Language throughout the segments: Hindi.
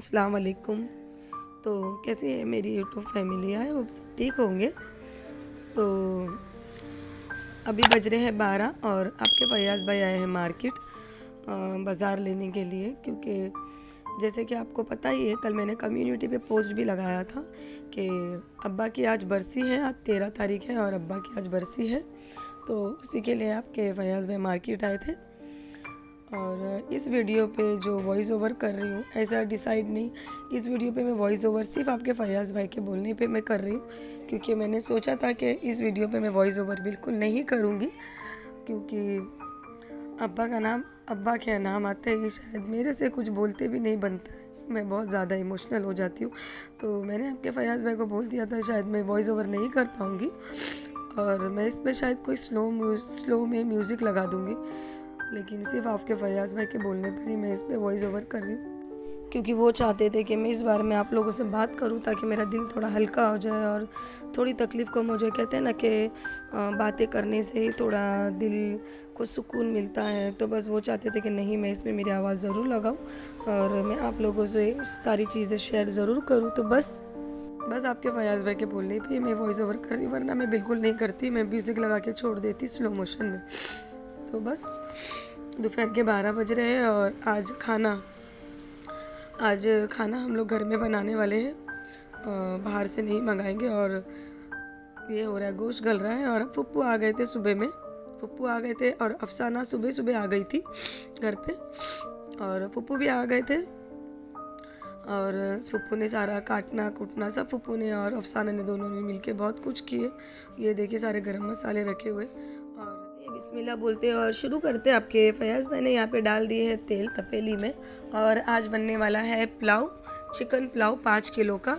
अस्सलाम वालेकुम। तो कैसी है मेरी यूट्यूब फैमिली? आए वो सब ठीक होंगे। तो अभी बज रहे हैं 12 और आपके फैयाज़ भाई आए हैं मार्केट बाज़ार लेने के लिए, क्योंकि जैसे कि आपको पता ही है, कल मैंने कम्युनिटी पे पोस्ट भी लगाया था कि अब्बा की आज बरसी है। आज 13 तारीख है और अब्बा की आज बरसी है, तो उसी के लिए आपके फैयाज़ भाई मार्केट आए थे। और इस वीडियो पे जो वॉइस ओवर कर रही हूँ, ऐसा डिसाइड नहीं, इस वीडियो पे मैं वॉइस ओवर सिर्फ आपके फैयाज़ भाई के बोलने पे मैं कर रही हूँ, क्योंकि मैंने सोचा था कि इस वीडियो पे मैं वॉइस ओवर बिल्कुल नहीं करूँगी, क्योंकि अब्बा के नाम आते ही शायद मेरे से कुछ बोलते भी नहीं बनता है, मैं बहुत ज़्यादा इमोशनल हो जाती हूँ। तो मैंने आपके फैयाज़ भाई को बोल दिया था शायद मैं वॉइस ओवर नहीं कर पाऊँगी, और मैं इस पर शायद कोई स्लो में म्यूज़िक लगा दूँगी, लेकिन सिर्फ आपके फैयाज़ भाई के बोलने पर ही मैं इस पे वॉइस ओवर कर रही हूँ, क्योंकि वो चाहते थे कि मैं इस बारे में आप लोगों से बात करूँ ताकि मेरा दिल थोड़ा हल्का हो जाए और थोड़ी तकलीफ़ कम हो जाए। कहते हैं ना कि बातें करने से ही थोड़ा दिल को सुकून मिलता है, तो बस वो चाहते थे कि नहीं, मैं इसमें मेरी आवाज़ ज़रूर लगाऊँ और मैं आप लोगों से सारी चीज़ें शेयर ज़रूर करूँ। तो बस आपके फैयाज़ भाई के बोलने पे मैं वॉइस ओवर कर रही, वरना मैं बिल्कुल नहीं करती, मैं म्यूज़िक लगा के छोड़ देती स्लो मोशन में। तो बस दोपहर के 12 बज रहे हैं और आज खाना हम लोग घर में बनाने वाले हैं, बाहर से नहीं मंगाएंगे। और ये हो रहा है, गोश्त गल रहा है। और फुप्पू आ गए थे सुबह में, फुप्पू आ गए थे और अफसाना सुबह सुबह आ गई थी घर पे, और फुप्पू भी आ गए थे। और फुप्पू ने सारा काटना कूटना सब फुप्पू ने और अफसाना ने दोनों ने मिलके बहुत कुछ किए। ये देखिए सारे गरम मसाले रखे हुए, और ये बिस्मिल्लाह बोलते और शुरू करते। आपके फैयाज़ भाई ने यहाँ पे डाल दिए है तेल तपेली में, और आज बनने वाला है पुलाव, चिकन पुलाव 5 किलो का।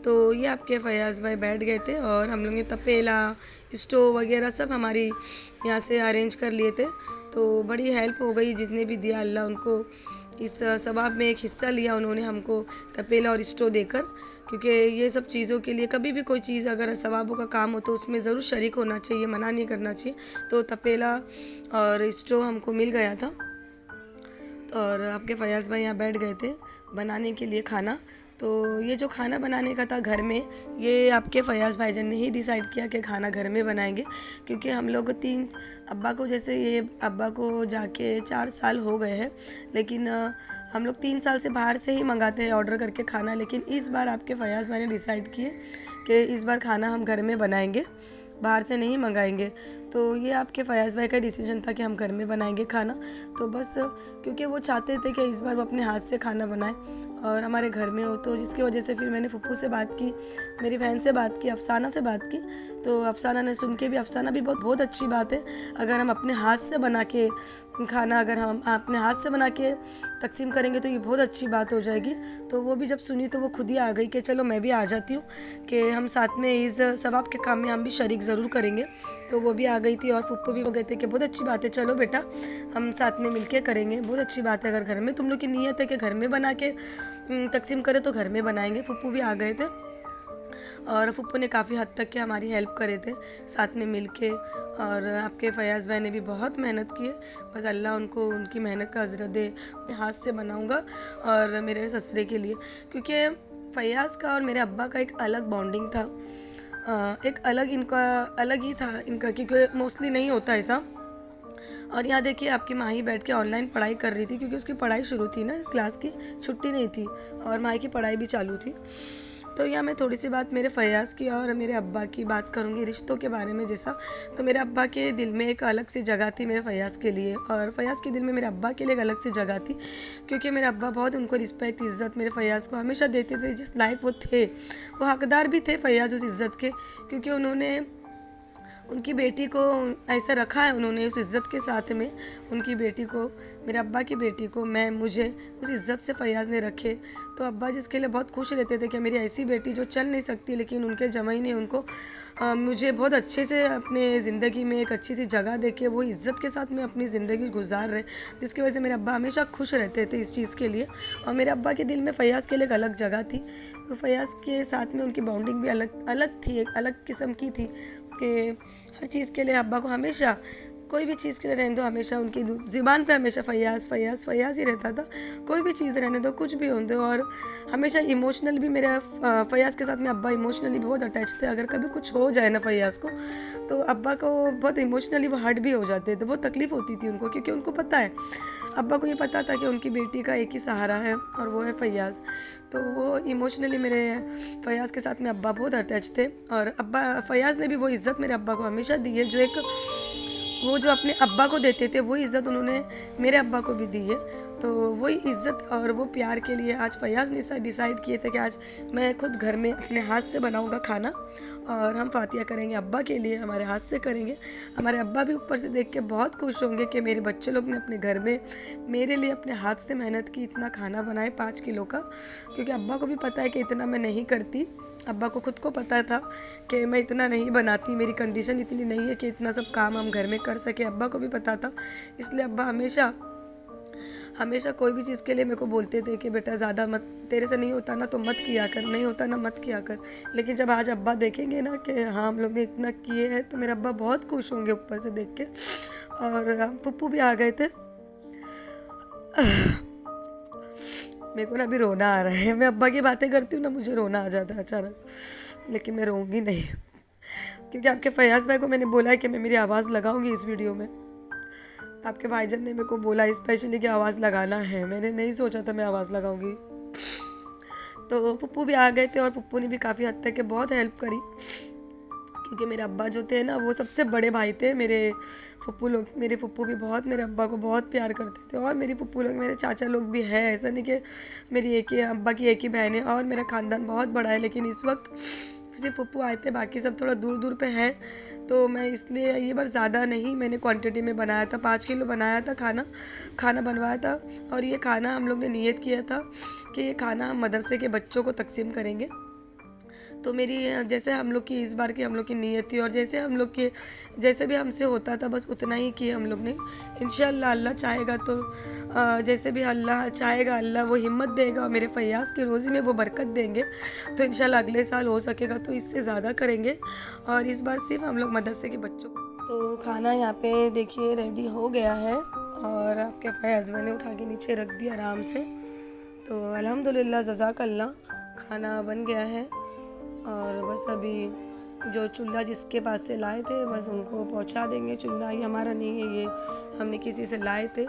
तो ये आपके फैयाज़ भाई बैठ गए थे और हम लोग ने तपेला स्टोव वगैरह सब हमारी यहाँ से अरेंज कर लिए थे, तो बड़ी हेल्प हो गई। जिसने भी दिया अल्लाह उनको इस सवाब में एक हिस्सा लिया उन्होंने हमको तपेला और स्टोव देकर, क्योंकि ये सब चीज़ों के लिए कभी भी कोई चीज़ अगर सवाबों का काम हो तो उसमें ज़रूर शरीक होना चाहिए, मना नहीं करना चाहिए। तो तपेला और स्टोव हमको मिल गया था, और आपके फैयाज़ भाई यहाँ बैठ गए थे बनाने के लिए खाना। तो ये जो खाना बनाने का था घर में, ये आपके फैयाज़ भाईजान ने ही डिसाइड किया कि खाना घर में बनाएंगे, क्योंकि हम लोग अब्बा को, जैसे ये अब्बा को जाके 4 साल हो गए हैं, लेकिन हम लोग 3 साल से बाहर से ही मंगाते हैं ऑर्डर करके खाना। लेकिन इस बार आपके फैयाज़ भाई ने डिसाइड किए कि इस बार खाना हम घर में बनाएंगे, बाहर से नहीं मंगाएंगे। तो ये आपके फैयाज़ भाई का डिसीजन था कि हम घर में बनाएंगे खाना। तो बस क्योंकि वो चाहते थे कि इस बार वो अपने हाथ से खाना बनाए और हमारे घर में हो, तो जिसकी वजह से फिर मैंने फुप्पू से बात की, मेरी बहन से बात की, अफसाना से बात की। तो अफसाना ने सुन के भी, अफसाना भी बहुत अच्छी बात है, अगर हम अपने हाथ से बना के खाना, अगर हम अपने हाथ से बना के तकसीम करेंगे तो ये बहुत अच्छी बात हो जाएगी। तो वो भी जब सुनी तो वो खुद ही आ गई कि चलो मैं भी आ जाती हूँ, कि हम साथ में इस सवाब के काम में हम भी शरीक ज़रूर करेंगे। तो वो भी आ गई थी और फुप्पू भी हो गए थे कि बहुत अच्छी बात है, चलो बेटा हम साथ में मिलके करेंगे, बहुत अच्छी बात है। अगर घर में तुम लोग की नीयत है कि घर में बना के तकसीम करें तो घर में बनाएंगे। फुप्पू भी आ गए थे और फुप्पू ने काफ़ी हद तक के हमारी हेल्प करे थे साथ में मिलके। और आपके फैयाज़ भाई ने भी बहुत मेहनत की है, बस अल्लाह उनको उनकी मेहनत का अजर दे। मैं हाथ से बनाऊंगा और मेरे ससुरे के लिए, क्योंकि फैयाज़ का और मेरे अब्बा का एक अलग बॉन्डिंग था, एक अलग ही था इनका, क्योंकि मोस्टली नहीं होता ऐसा। और यहाँ देखिए आपकी माही बैठ के ऑनलाइन पढ़ाई कर रही थी, क्योंकि उसकी पढ़ाई शुरू थी ना, क्लास की छुट्टी नहीं थी और माही की पढ़ाई भी चालू थी। तो यहाँ मैं थोड़ी सी बात मेरे फैयाज़ की और मेरे अब्बा की बात करूँगी रिश्तों के बारे में। जैसा तो मेरे अब्बा के दिल में एक अलग सी जगह थी मेरे फैयाज़ के लिए, और फैयाज़ के दिल में मेरे अब्बा के लिए एक अलग सी जगह थी, क्योंकि मेरे अब्बा बहुत उनको रिस्पेक्ट इज़्ज़त मेरे फैयाज़ को हमेशा देते थे। जिस लायक वो थे, वो हकदार भी थे फैयाज़ उस इज़्ज़त के, क्योंकि उन्होंने उनकी बेटी को ऐसा रखा है, उन्होंने उस इज़्ज़त के साथ में उनकी बेटी को, मेरे अब्बा की बेटी को, मुझे उस इज़्ज़त से फैयाज़ ने रखे। तो अब्बा जिसके लिए बहुत खुश रहते थे कि मेरी ऐसी बेटी जो चल नहीं सकती, लेकिन उनके जमाई ने उनको मुझे बहुत अच्छे से अपने ज़िंदगी में एक अच्छी सी जगह देके वो इज़्ज़त के साथ में अपनी ज़िंदगी गुजार रहे, जिसकी वजह से मेरे अब्बा हमेशा खुश रहते थे इस चीज़ के लिए। और मेरे अब्बा के दिल में फैयाज़ के लिए एक अलग जगह थी, तो फैयाज़ के साथ में उनकी बॉन्डिंग भी अलग थी, एक अलग किस्म की थी कि हर चीज़ के लिए अब्बा को हमेशा कोई भी चीज़ के लिए रहने दो, हमेशा उनकी ज़ुबान पे हमेशा फ़ैयाज़ फ़ैयाज़ फ़ैयाज़ ही रहता था। कोई भी चीज़ रहने दो, कुछ भी होने दो। और हमेशा इमोशनल भी मेरा फ़ैयाज़ के साथ में अब्बा इमोशनली बहुत अटैच थे। अगर कभी कुछ हो जाए ना फ़ैयाज़ को, तो अब्बा को बहुत इमोशनली वो हर्ट भी हो जाते थे। बहुत तकलीफ़ होती थी उनको, क्योंकि उनको पता है, अब्बा को ये पता था कि उनकी बेटी का एक ही सहारा है और वो है फ़ैयाज़। तो वो इमोशनली मेरे फ़ैयाज़ के साथ में अब्बा बहुत अटैच थे। और अब्बा फ़ैयाज़ ने भी वो इज़्ज़त मेरे अब्बा को हमेशा दी है, जो एक वो जो अपने अब्बा को देते थे वही इज़्ज़त उन्होंने मेरे अब्बा को भी दी है। तो वही इज़्ज़त और वो प्यार के लिए आज फ़ैयाज़ ने डिसाइड किए थे कि आज मैं खुद घर में अपने हाथ से बनाऊंगा खाना और हम फ़ातिहा करेंगे अब्बा के लिए, हमारे हाथ से करेंगे। हमारे अब्बा भी ऊपर से देख के बहुत खुश होंगे कि मेरे बच्चे लोग ने अपने घर में मेरे लिए अपने हाथ से मेहनत की, इतना खाना बनाए 5 किलो का। क्योंकि अब्बा को भी पता है कि इतना मैं नहीं करती, अब्बा को खुद को पता था कि मैं इतना नहीं बनाती, मेरी कंडीशन इतनी नहीं है कि इतना सब काम हम घर में कर सके। अब्बा को भी पता था, इसलिए अब्बा हमेशा हमेशा कोई भी चीज़ के लिए मेरे को बोलते थे कि बेटा ज़्यादा मत, तेरे से नहीं होता ना तो मत किया कर, नहीं होता ना मत किया कर। लेकिन जब आज अब्बा देखेंगे ना कि हाँ हम लोग ने इतना किए हैं, तो मेरे अब्बा बहुत खुश होंगे ऊपर से देख के। और पप्पू भी आ गए थे। मेरे को ना अभी रोना आ रहा है, मैं अब्बा की बातें करती हूँ ना, मुझे रोना आ जाता है अचानक, लेकिन मैं रोऊंगी नहीं, क्योंकि आपके फ़ैयाज़ भाई को मैंने बोला है कि मैं मेरी आवाज़ लगाऊंगी इस वीडियो में। आपके भाईजान ने मेरे को बोला स्पेशली कि आवाज़ लगाना है, मैंने नहीं सोचा था मैं आवाज़ लगाऊंगी। तो पप्पू भी आ गए थे और पप्पू ने भी काफ़ी हद तक के बहुत हेल्प करी, क्योंकि मेरे अब्बा जो थे ना वो सबसे बड़े भाई थे। मेरे फुप्पू लोग, मेरे फुप्पू भी बहुत मेरे अब्बा को बहुत प्यार करते थे। और मेरी फुप्पू लोग, मेरे चाचा लोग भी हैं, ऐसा नहीं कि मेरी एक ही अब्बा की एक ही बहन है। और मेरा ख़ानदान बहुत बड़ा है, लेकिन इस वक्त सिर्फ फुप्पू आए थे, बाकी सब थोड़ा दूर दूर पे हैं। तो मैं इसलिए ये बार ज़्यादा नहीं मैंने क्वांटिटी में बनाया था, 5 किलो बनाया था खाना बनवाया था। और ये खाना हम लोग ने नियत किया था कि ये खाना हम मदरसे के बच्चों को तकसीम करेंगे। तो मेरी जैसे हम लोग की इस बार की हम लोग की नीयत थी, और जैसे हम लोग के जैसे भी हमसे होता था बस उतना ही किया हम लोग ने। इंशाअल्लाह अल्लाह चाहेगा तो जैसे भी अल्लाह चाहेगा, अल्लाह वो हिम्मत देगा और मेरे फ़ैयाज़ की रोज़ी में वो बरकत देंगे, तो इंशाअल्लाह अगले साल हो सकेगा तो इससे ज़्यादा करेंगे। और इस बार सिर्फ हम लोग मदरसे के बच्चों को। तो खाना यहाँ पे देखिए रेडी हो गया है, और आपके फ़ैयाज़ मैंने उठा के नीचे रख दिया आराम से। तो अल्हम्दुलिल्लाह जज़ाकल्लाह, खाना बन गया है। और बस अभी जो चूल्हा जिसके पास से लाए थे बस उनको पहुंचा देंगे। चूल्हा ये हमारा नहीं है, ये हमने किसी से लाए थे।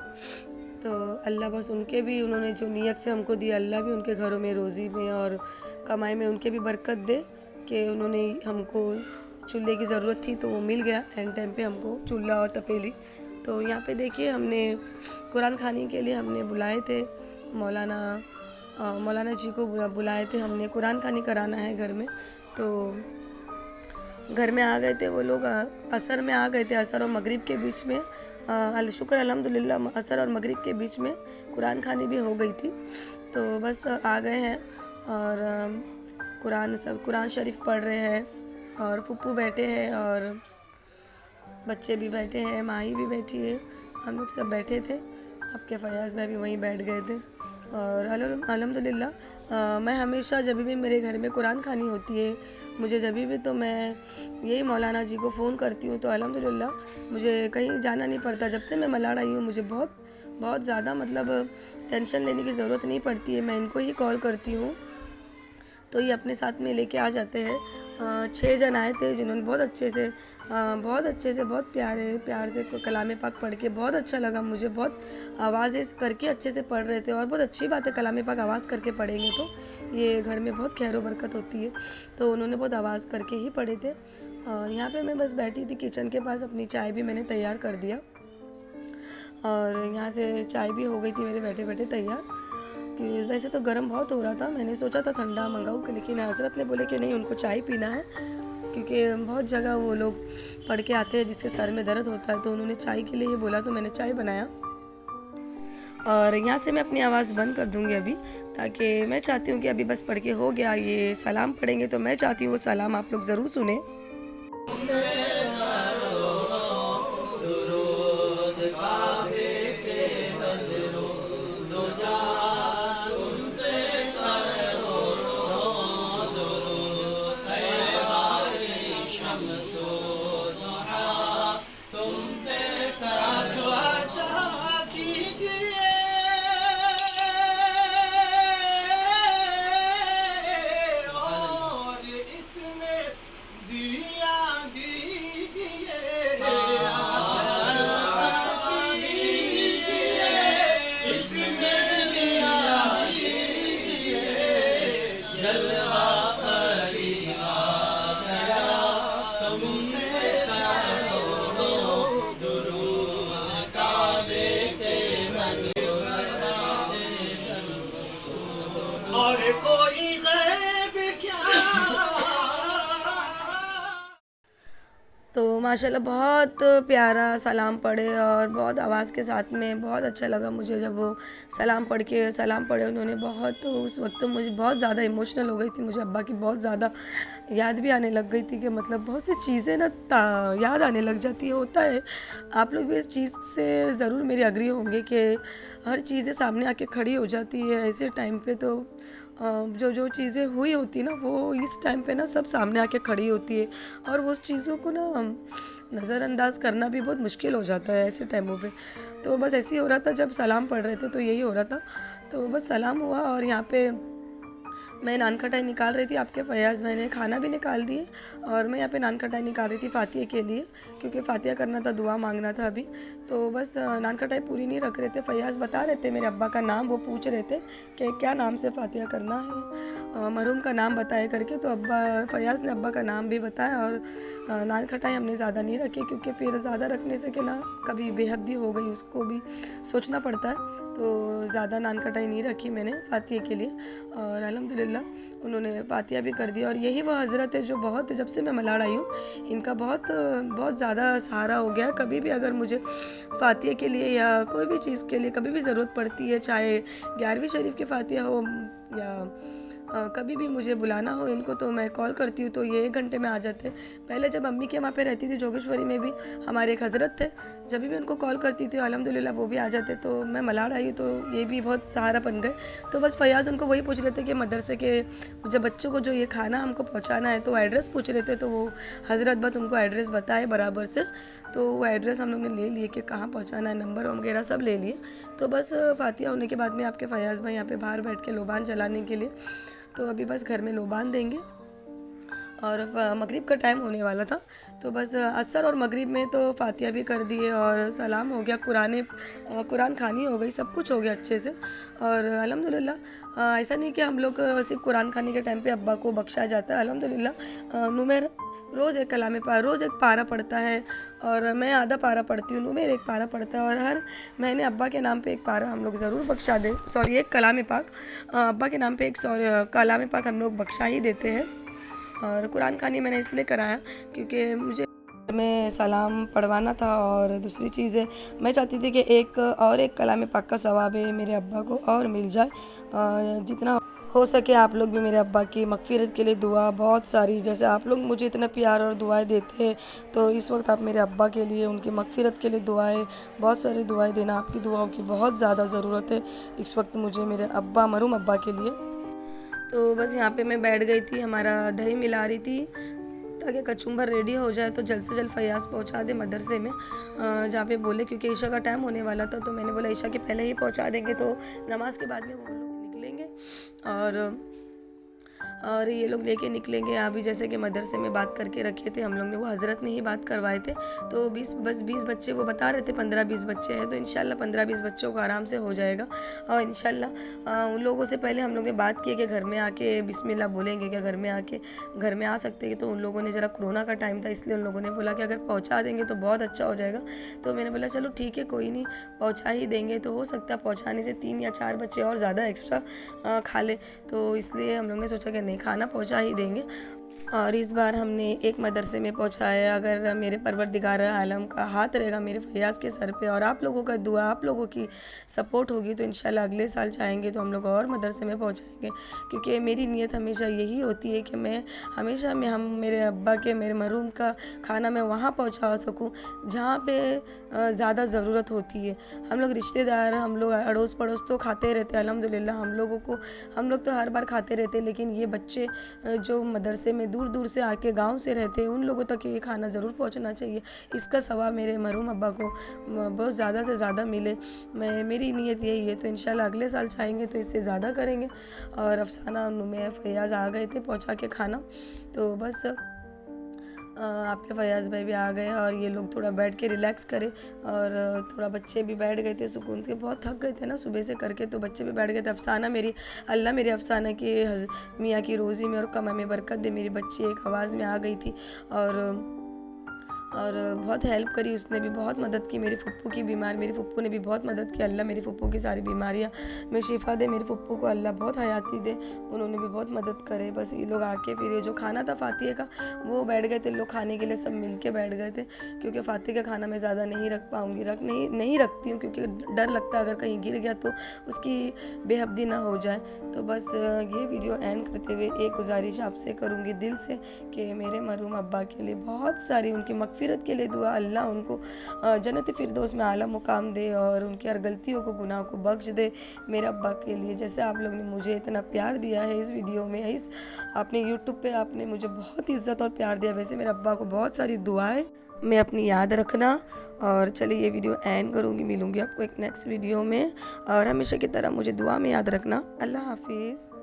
तो अल्लाह बस उनके भी, उन्होंने जो नीयत से हमको दी, अल्लाह भी उनके घरों में रोज़ी में और कमाई में उनके भी बरकत दे, कि उन्होंने हमको चूल्हे की ज़रूरत थी तो वो मिल गया एंड टाइम पे हमको चूल्हा और तपेली। तो यहाँ पे देखिए हमने कुरान खाने के लिए हमने बुलाए थे मौलाना जी को बुलाए थे हमने, कुरान खानी कराना है घर में। तो घर में आ गए थे वो लोग, असर में आ गए थे, असर और मगरिब के बीच में। शुक्र अल्हम्दुलिल्लाह असर और मगरिब के बीच में कुरान खानी भी हो गई थी। तो बस आ गए हैं और कुरान शरीफ पढ़ रहे हैं, और फुप्पू बैठे हैं और बच्चे भी बैठे हैं, माही भी बैठी है, हम लोग सब बैठे थे। आपके फ़ैयाज़ भाई भी वहीं बैठ गए थे। और अल्हम्दुलिल्लाह मैं हमेशा जब भी मेरे घर में कुरान खानी होती है, मुझे जब भी तो मैं यही मौलाना जी को फ़ोन करती हूँ। तो अल्हम्दुलिल्लाह मुझे कहीं जाना नहीं पड़ता। जब से मैं मलाड़ आई हूँ मुझे बहुत ज़्यादा मतलब टेंशन लेने की ज़रूरत नहीं पड़ती है, मैं इनको ही कॉल करती हूँ तो ये अपने साथ में लेके आ जाते हैं। 6 जन आए थे जिन्होंने बहुत अच्छे से बहुत प्यार से कलाम पाक पढ़ के बहुत अच्छा लगा मुझे। बहुत आवाज़ें करके अच्छे से पढ़ रहे थे, और बहुत अच्छी बात है, कलाम पाक आवाज़ करके पढ़ेंगे तो ये घर में बहुत खैर बरकत होती है। तो उन्होंने बहुत आवाज़ करके ही पढ़े थे। और यहाँ पे मैं बस बैठी थी किचन के पास, अपनी चाय भी मैंने तैयार कर दिया, और यहाँ से चाय भी हो गई थी मेरे बैठे बैठे तैयार। कि वैसे तो गर्म बहुत हो रहा था, मैंने सोचा था ठंडा मंगाऊँ, लेकिन हज़रत ने बोले कि नहीं, उनको चाय पीना है, क्योंकि बहुत जगह वो लोग पढ़ के आते हैं जिससे सर में दर्द होता है। तो उन्होंने चाय के लिए ये बोला, तो मैंने चाय बनाया। और यहाँ से मैं अपनी आवाज़ बंद कर दूँगी अभी, ताकि मैं चाहती हूँ कि अभी बस पढ़ के हो गया, ये सलाम पढ़ेंगे तो मैं चाहती हूँ वो सलाम आप लोग ज़रूर सुने। माशाल्लाह बहुत प्यारा सलाम पढ़े और बहुत आवाज़ के साथ में बहुत अच्छा लगा मुझे जब वो सलाम पढ़े उन्होंने। बहुत तो उस वक्त तो मुझे बहुत ज़्यादा इमोशनल हो गई थी, मुझे अब्बा की बहुत ज़्यादा याद भी आने लग गई थी कि मतलब बहुत सी चीज़ें ना याद आने लग जाती है। होता है, आप लोग भी इस चीज़ से ज़रूर मेरे एग्री होंगे कि हर चीज़ें सामने आके खड़ी हो जाती है ऐसे टाइम पे। तो जो जो चीज़ें हुई होती ना वो इस टाइम पे ना सब सामने आके खड़ी होती है और वो चीज़ों को ना नज़रअंदाज करना भी बहुत मुश्किल हो जाता है ऐसे टाइमों पे। तो बस ऐसे ही हो रहा था जब सलाम पढ़ रहे थे तो यही हो रहा था। तो बस सलाम हुआ और यहाँ पे मैं नान खटाई निकाल रही थी, आपके फयाज़ भाई ने खाना भी निकाल दिए और मैं यहाँ पे नान खटाई निकाल रही थी फ़ातिया के लिए, क्योंकि फ़ातिया करना था, दुआ मांगना था अभी। तो बस नान खटाई पूरी नहीं रख रहे थे, फयाज़ बता रहे थे मेरे अब्बा का नाम, वो पूछ रहे थे कि क्या नाम से फ़ातिया करना है, मरहूम का नाम बताए करके। तो फयाज़ ने अब्बा का नाम भी बताया और नान खटाई हमने ज़्यादा नहीं रखी क्योंकि फिर ज़्यादा रखने से कि ना कभी बेहद्दी हो गई उसको भी सोचना पड़ता है। तो ज़्यादा नान खटाई नहीं रखी मैंने फ़ातिया के लिए और अल्हम्दुलिल्लाह उन्होंने फ़ातिया भी कर दिया। और यही वो हज़रत है जो बहुत, जब से मैं मलाड़ आई हूँ इनका बहुत बहुत ज़्यादा सहारा हो गया। कभी भी अगर मुझे फ़ातिया के लिए या कोई भी चीज़ के लिए कभी भी ज़रूरत पड़ती है, चाहे 11वीं शरीफ की फ़ातिया हो या कभी भी मुझे बुलाना हो इनको, तो मैं कॉल करती हूँ तो ये 1 घंटे में आ जाते। पहले जब अम्मी के वहाँ पे रहती थी जोगेश्वरी में भी हमारे एक हज़रत थे, जब भी उनको कॉल करती थी अल्हम्दुलिल्लाह वो भी आ जाते। तो मैं मलाड़ आई हूँ तो ये भी बहुत सहारा बन गए। तो बस फयाज़ उनको वही पूछ रहे थे कि मदरसे के जब बच्चों को जो ये खाना हमको पहुँचाना है तो एड्रेस पूछ रहे थे। तो वो हज़रत बस उनको एड्रेस बताए बराबर से, तो वो एड्रेस हम लोग ने ले लिए कि कहाँ पहुँचाना है, नंबर वगैरह सब ले लिए। तो बस फ़ातिया होने के बाद में आपके फयाज़ भाई यहाँ पे बाहर बैठ के लोबान चलाने के लिए, तो अभी बस घर में लोबान देंगे और मगरिब का टाइम होने वाला था। तो बस असर और मगरिब में तो फ़ातिया भी कर दिए और सलाम हो गया, कुरान खानी हो गई, सब कुछ हो गया अच्छे से। और अल्हम्दुलिल्लाह ऐसा नहीं कि हम लोग सिर्फ कुरान खाने के टाइम पे अब्बा को बख्शा जाता है। अल्हम्दुलिल्लाह नुमेर रोज़ एक रोज़ एक पारा पढ़ता है और मैं आधा पारा पढ़ती हूँ, नुमेर एक पारा पढ़ता है और हर महीने अब्बा के नाम पे एक पारा हम लोग ज़रूर बख्शा दें, सॉरी एक कलाम पाक अब्बा के नाम पे एक कलाम पाक हम लोग बख्शा ही देते हैं। और कुरान खानी मैंने इसलिए कराया क्योंकि मुझे में सलाम पढ़वाना था और दूसरी चीज़ है मैं चाहती थी कि एक कलाम पाक का सवाब है मेरे अब्बा को और मिल जाए। जितना हो सके आप लोग भी मेरे अब्बा की मग़फ़िरत के लिए दुआ बहुत सारी, जैसे आप लोग मुझे इतना प्यार और दुआएं देते हैं तो इस वक्त आप मेरे अब्बा के लिए उनकी मग़फ़िरत के लिए दुआएं, बहुत सारी दुआएं देना, आपकी दुआओं की बहुत ज़्यादा ज़रूरत है इस वक्त मुझे मेरे अब्बा, मरहूम अब्बा के लिए। तो बस यहाँ पे मैं बैठ गई थी, हमारा दही मिला रही थी ताकि कचुम्बर रेडी हो जाए तो जल्द से जल्द फयाज़ पहुँचा दे मदरसे में जहाँ पे बोले, क्योंकि ईशा का टाइम होने वाला था। तो मैंने बोला ईशा के पहले ही पहुँचा देंगे तो नमाज के बाद में वो लोग निकलेंगे और ये लोग लेके निकलेंगे। अभी जैसे कि मदरसे में बात करके रखे थे हम लोग ने, वो हज़रत ने ही बात करवाए थे। तो 20 बच्चे वो बता रहे थे, 15-20 बच्चे हैं तो इंशाल्लाह 15-20 बच्चों को आराम से हो जाएगा। और इंशाल्लाह उन लोगों से पहले हम लोग ने बात की कि घर में आके बिस्मिल्लाह बोलेंगे क्या, घर में आ सकते हैं। तो उन लोगों ने ज़रा कोरोना का टाइम था इसलिए उन लोगों ने बोला कि अगर पहुँचा देंगे तो बहुत अच्छा हो जाएगा। तो मैंने बोला चलो ठीक है कोई नहीं, पहुँचा ही देंगे। तो हो सकता है पहुँचाने से 3 या 4 बच्चे और ज़्यादा एक्स्ट्रा खा ले, तो इसलिए हम लोग ने सोचा कि नहीं, खाना पहुंचा ही देंगे। और इस बार हमने एक मदरसे में पहुंचाया। अगर मेरे परवरदिगार आलम का हाथ रहेगा मेरे फयाज़ के सर पे और आप लोगों का दुआ, आप लोगों की सपोर्ट होगी तो इंशाल्लाह अगले साल चाहेंगे तो हम लोग और मदरसे में पहुंचाएंगे। क्योंकि मेरी नीयत हमेशा यही होती है कि मैं हमेशा मेरे अब्बा के, मेरे मरहूम का खाना मैं वहाँ पहुँचा सकूँ जहाँ पे ज़्यादा ज़रूरत होती है। हम लोग रिश्तेदार, हम लोग अड़ोस पड़ोस तो खाते रहते हैं अल्हम्दुलिल्लाह, हम लोग तो हर बार खाते रहते हैं। लेकिन ये बच्चे जो मदरसे में दूर दूर से आके गांव से रहते हैं उन लोगों तक ये खाना ज़रूर पहुंचना चाहिए। इसका सवाब मेरे मरहूम अब्बा को बहुत ज़्यादा से ज़्यादा मिले, मेरी नीयत यही है। तो इंशाल्लाह अगले साल चाहेंगे तो इससे ज़्यादा करेंगे। और अफसाना, नुमैर, फयाज़ आ गए थे पहुंचा के खाना। तो बस आपके फयाज़ भाई भी आ गए और ये लोग थोड़ा बैठ के रिलैक्स करे और थोड़ा बच्चे भी बैठ गए थे सुकून के, बहुत थक गए थे ना सुबह से करके, तो बच्चे भी बैठ गए थे। अफसाना अल्लाह मेरी अफसाना की मियाँ की रोज़ी में और कमा में बरकत दे, मेरी बच्ची एक आवाज़ में आ गई थी और और बहुत हेल्प करी उसने भी, बहुत मदद की मेरी फुप्पू की बीमार, मेरी फुप्पू ने भी बहुत मदद की। अल्लाह मेरी फुप्पू की सारी बीमारियां में शिफा दे, मेरी फुप्पू को अल्लाह बहुत हयाती दे, उन्होंने भी बहुत मदद करे। बस ये लोग आके फिर ये जो खाना था फ़ातिया का, वो बैठ गए थे लोग खाने के लिए, सब मिल के बैठ गए थे, क्योंकि फ़ातिया का खाना मैं ज़्यादा नहीं रख पाऊँगी, नहीं रखती हूँ, क्योंकि डर लगता है अगर कहीं गिर गया तो उसकी बेहब्दी ना हो जाए। तो बस ये वीडियो एंड करते हुए एक गुजारिश आपसे करूँगी दिल से कि मेरे मरहूम अब्बा के लिए बहुत सारी उनकी मगफिरत के लिए दुआ, अल्लाह उनको जन्नत फिरदौस में आला मुकाम दे और उनकी हर गलतियों को, गुनाह को बख्श दे। मेरे अब्बा के लिए जैसे आप लोग ने मुझे इतना प्यार दिया है इस वीडियो में, इस आपने यूट्यूब पे आपने मुझे बहुत इज़्ज़त और प्यार दिया, वैसे मेरे अब्बा को बहुत सारी दुआएं मैं अपनी याद रखना। और चलिए ये वीडियो एंड करूँगी, मिलूँगी आपको एक नेक्स्ट वीडियो में, और हमेशा की तरह मुझे दुआ में याद रखना। अल्लाह हाफिज़।